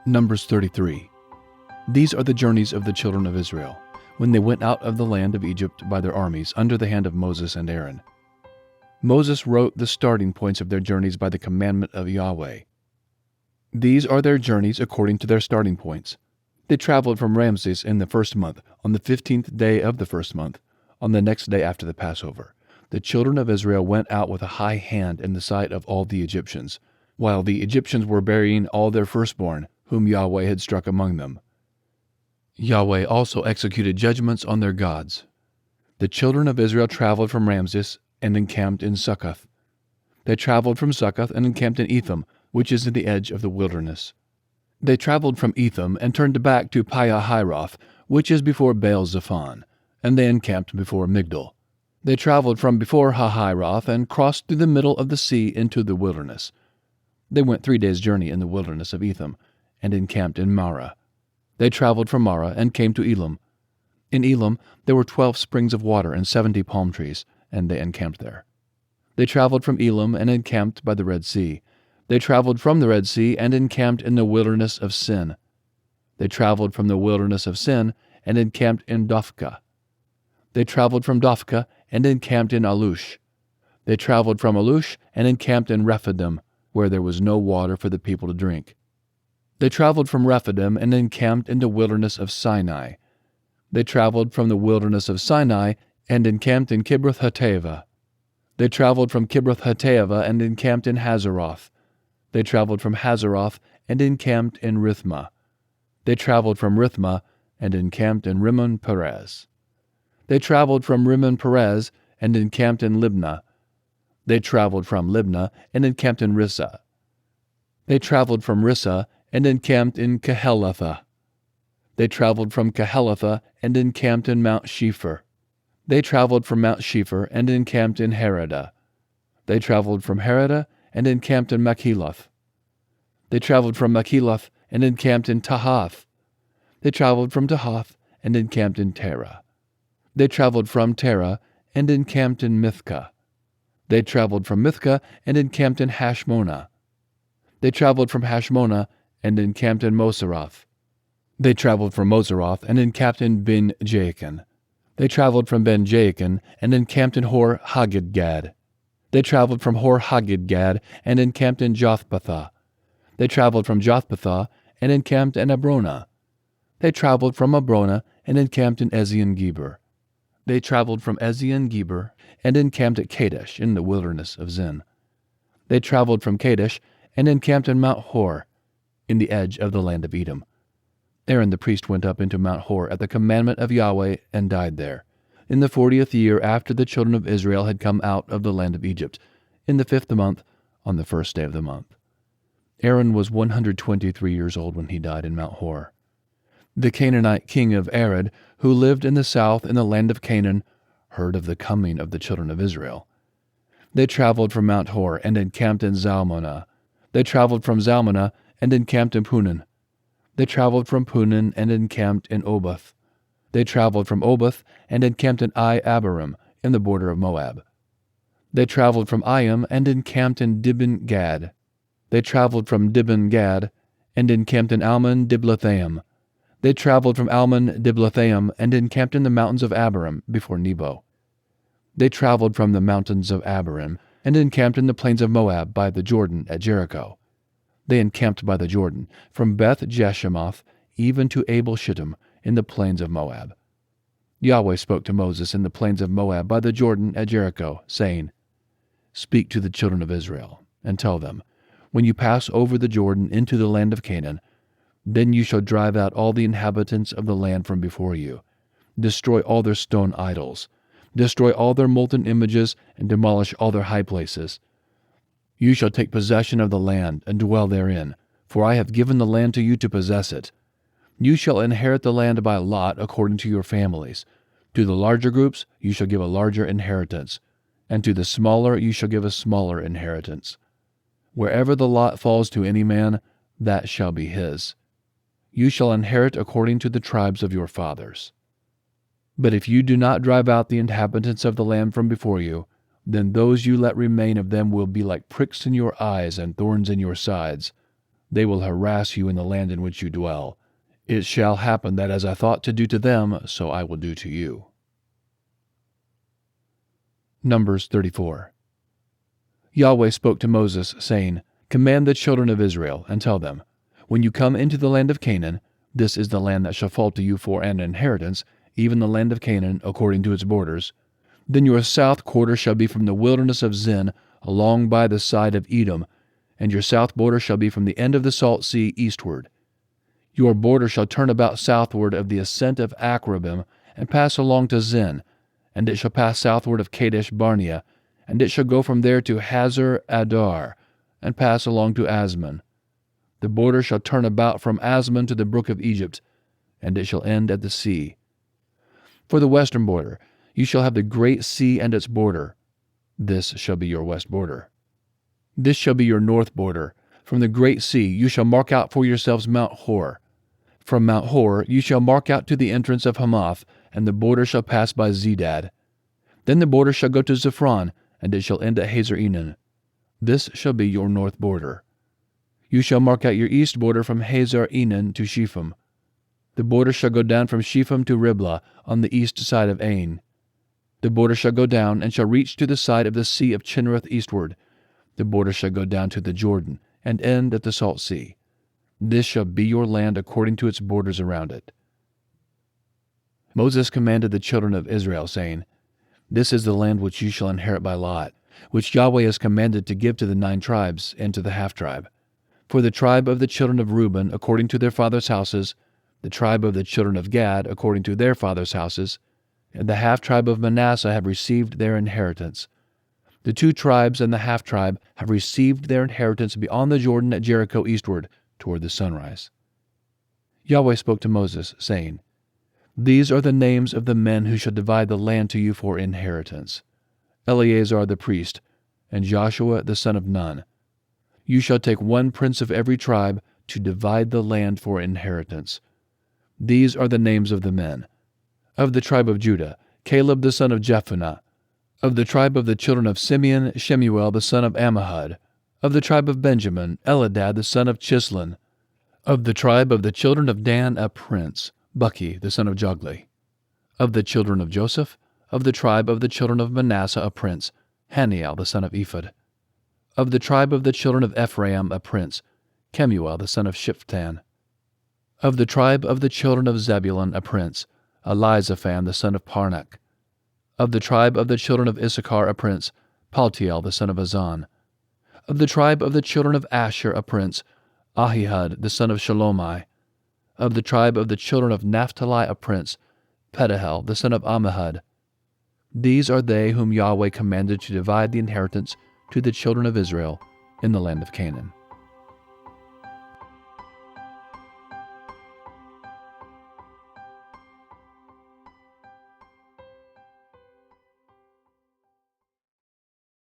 Numbers 33. These are the journeys of the children of Israel, when they went out of the land of Egypt by their armies under the hand of Moses and Aaron. Moses wrote the starting points of their journeys by the commandment of Yahweh. These are their journeys according to their starting points. They traveled from Ramses in the first month, on the 15th day of the first month, on the next day after the Passover. The children of Israel went out with a high hand in the sight of all the Egyptians, while the Egyptians were burying all their firstborn, whom Yahweh had struck among them. Yahweh also executed judgments on their gods. The children of Israel traveled from Ramses and encamped in Succoth. They traveled from Succoth and encamped in Etham, which is in the edge of the wilderness. They traveled from Etham and turned back to Piahiroth, which is before Baal-Zephon, and they encamped before Migdol. They traveled from before Hahiroth and crossed through the middle of the sea into the wilderness. They went 3 days' journey in the wilderness of Etham, and encamped in Marah. They traveled from Marah and came to Elam. In Elam there were 12 springs of water and 70 palm trees, and they encamped there. They traveled from Elam and encamped by the Red Sea. They traveled from the Red Sea and encamped in the wilderness of Sin. They traveled from the wilderness of Sin and encamped in Dophkah. They traveled from Dophkah and encamped in Alush. They traveled from Alush and encamped in Rephidim, where there was no water for the people to drink. They traveled from Rephidim and encamped in the wilderness of Sinai. They traveled from the wilderness of Sinai and encamped in Kibroth-Hattaavah. They traveled from Kibroth-Hattaavah and encamped in Hazeroth. They traveled from Hazeroth and encamped in Rithmah. They traveled from Rithmah and encamped in Rimmon-Perez. They traveled from Rimmon-Perez and encamped in Libnah. They traveled from Libnah and encamped in Rissah. They traveled from Rissah and encamped in Kehelatha. They traveled from Kehelatha and encamped in Mount Shepher. They traveled from Mount Shepher and encamped in Heradah. They traveled from Heradah and encamped in Machheloth. They traveled from Machheloth and encamped in Tahath. They traveled from Tahath and encamped in Terah. They traveled from Terah and encamped in Mithkah. They traveled from Mithkah and encamped in Hashmonah. They traveled from Hashmonah and encamped in Moseroth. They traveled from Moseroth and encamped in Ben-Jaakan. They traveled from Ben-Jaakan and encamped in Hor-Haggidgad. They traveled from Hor-Haggidgad and encamped in Jothbathah. They traveled from Jothbathah and encamped in Abronah. They traveled from Abronah and encamped in Ezion-Geber. They traveled from Ezion-Geber and encamped at Kadesh in the wilderness of Zin. They traveled from Kadesh and encamped in Mount Hor, in the edge of the land of Edom. Aaron the priest went up into Mount Hor at the commandment of Yahweh and died there, in the 40th year after the children of Israel had come out of the land of Egypt, in the 5th month, on the 1st day of the month. Aaron was 123 years old when he died in Mount Hor. The Canaanite king of Arad, who lived in the south in the land of Canaan, heard of the coming of the children of Israel. They traveled from Mount Hor and encamped in Zalmonah. They traveled from Zalmonah and encamped in Punon. They traveled from Punon and encamped in Oboth. They traveled from Oboth and encamped in Abarim, in the border of Moab. They traveled from Ayim and encamped in Dibon-Gad. They traveled from Dibon-Gad and encamped in Almon-Diblathaim. They traveled from Almon-Diblathaim and encamped in the mountains of Abarim before Nebo. They traveled from the mountains of Abarim and encamped in the plains of Moab by the Jordan at Jericho. They encamped by the Jordan, from Beth-Jeshemoth even to Abel-Shittim in the plains of Moab. Yahweh spoke to Moses in the plains of Moab by the Jordan at Jericho, saying, "Speak to the children of Israel, and tell them, when you pass over the Jordan into the land of Canaan, then you shall drive out all the inhabitants of the land from before you, destroy all their stone idols, destroy all their molten images, and demolish all their high places. You shall take possession of the land and dwell therein, for I have given the land to you to possess it. You shall inherit the land by lot according to your families. To the larger groups you shall give a larger inheritance, and to the smaller you shall give a smaller inheritance. Wherever the lot falls to any man, that shall be his. You shall inherit according to the tribes of your fathers. But if you do not drive out the inhabitants of the land from before you, then those you let remain of them will be like pricks in your eyes and thorns in your sides. They will harass you in the land in which you dwell. It shall happen that as I thought to do to them, so I will do to you. Numbers 34. Yahweh spoke to Moses, saying, Command the children of Israel, and tell them, When you come into the land of Canaan, this is the land that shall fall to you for an inheritance, even the land of Canaan, according to its borders. Then your south quarter shall be from the wilderness of Zin, along by the side of Edom, and your south border shall be from the end of the salt sea eastward. Your border shall turn about southward of the ascent of Akrabim, and pass along to Zin, and it shall pass southward of Kadesh Barnea, and it shall go from there to Hazar Adar, and pass along to Asmon. The border shall turn about from Asmon to the brook of Egypt, and it shall end at the sea. For the western border, you shall have the great sea and its border. This shall be your west border. This shall be your north border. From the great sea you shall mark out for yourselves Mount Hor. From Mount Hor you shall mark out to the entrance of Hamath, and the border shall pass by Zedad. Then the border shall go to Zephron, and it shall end at Hazar Enan. This shall be your north border. You shall mark out your east border from Hazar Enan to Shepham. The border shall go down from Shepham to Riblah, on the east side of Ain. The border shall go down, and shall reach to the side of the sea of Chinnereth eastward. The border shall go down to the Jordan, and end at the salt sea. This shall be your land according to its borders around it. Moses commanded the children of Israel, saying, This is the land which you shall inherit by lot, which Yahweh has commanded to give to the 9 tribes and to the half-tribe. For the tribe of the children of Reuben, according to their fathers' houses, the tribe of the children of Gad, according to their fathers' houses, and the half-tribe of Manasseh have received their inheritance. The 2 tribes and the half-tribe have received their inheritance beyond the Jordan at Jericho eastward, toward the sunrise. Yahweh spoke to Moses, saying, These are the names of the men who shall divide the land to you for inheritance: Eleazar the priest, and Joshua the son of Nun. You shall take 1 prince of every tribe to divide the land for inheritance. These are the names of the men. Of the tribe of Judah, Caleb the son of Jephunneh. Of the tribe of the children of Simeon, Shemuel the son of Ammihud. Of the tribe of Benjamin, Eladad the son of Chislon. Of the tribe of the children of Dan, a prince, Buki the son of Jogli. Of the children of Joseph, of the tribe of the children of Manasseh, a prince, Haniel the son of Ephod. Of the tribe of the children of Ephraim, a prince, Kemuel the son of Shiphthan. Of the tribe of the children of Zebulun, a prince, Elizaphan the son of Parnak. Of the tribe of the children of Issachar, a prince, Paltiel the son of Azan. Of the tribe of the children of Asher, a prince, Ahihud the son of Shalomai. Of the tribe of the children of Naphtali, a prince, Pedahel the son of Ammihud. These are they whom Yahweh commanded to divide the inheritance to the children of Israel in the land of Canaan.